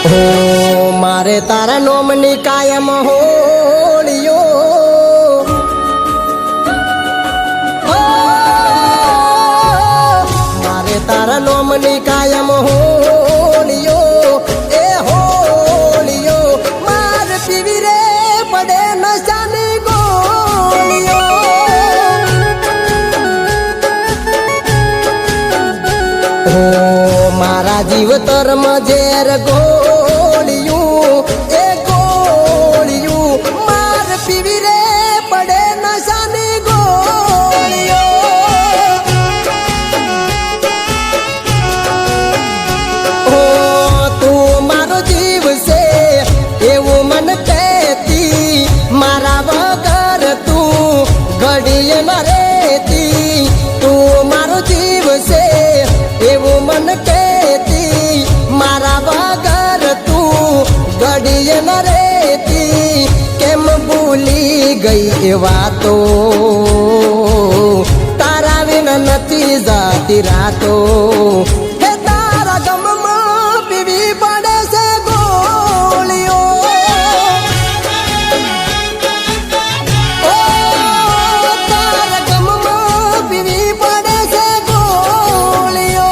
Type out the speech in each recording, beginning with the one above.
हो मारे तारा नोमनी कायम होलियो मारे तारा नोमनी कायम होलियो ए होलियो मार पीवी रे पड़े नशानी गोलियो हो मारा जीव तर मजेर गोलियो ए गोलियो मार पीवी रे पड़े नशानी गोलियो हो तू मारो जीव से एवं मन कहती मारा वगर तू घड़िए न रहती तू मारो जीव से एवं मन कहती मारा वगर तू घड़िए न रहती केम भूली गई ए वातो तारा विना नथी जाती रातो हे तारा गम में पीवी पड़े से गोलियो ओ तारा गम में पीवी पड़े से गोलियो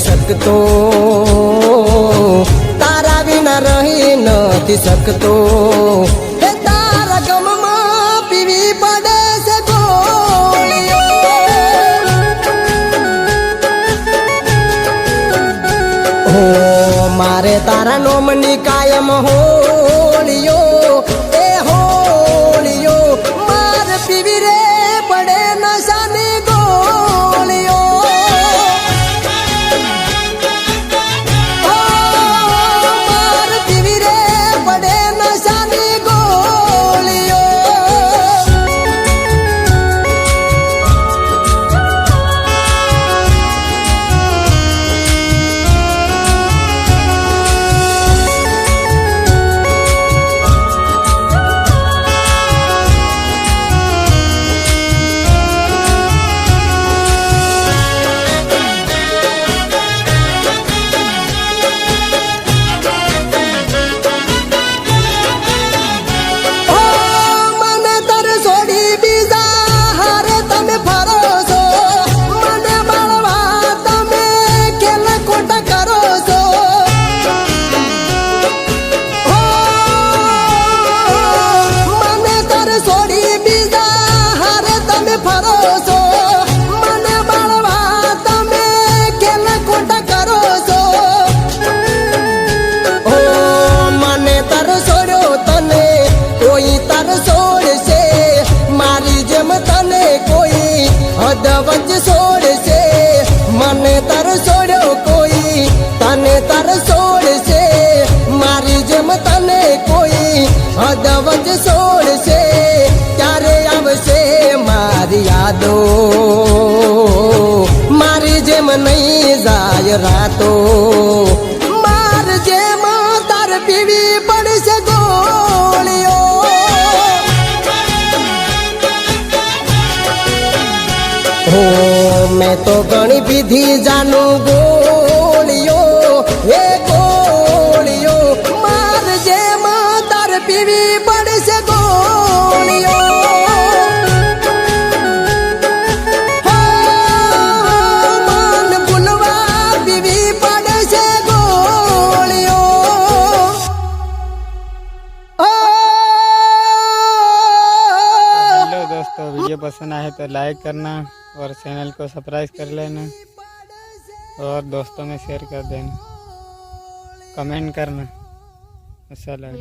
सकतो तारा बिना रही नहीं सकतो हे तारा गम में पीवी पड़े से गोलियो हो मारे तारा नोमनी कायम होलियो ए होलियो मार पीवी रे पड़े नशानी गोलियो वच छोड़ से मने तर छोड़ो कोई तने तर छोड़ से मारी जम तने कोई हद वच छोड़ से क्यारे आवशे मारी यादो मारी जेम नहीं जाय रातो मार जेम तार पीवी पड़ से गोलियो हो मैं तो घणी विधि जानू गोलियो પીવી પડશે ગોળીઓ મન ભૂલવા પીવી પડશે ગોળીઓ हेलो दोस्तों, वीडियो पसंद आए तो लाइक करना और चैनल को सब्सक्राइब कर लेना और दोस्तों में शेयर कर देना, कमेंट करना। अच्छा लगे।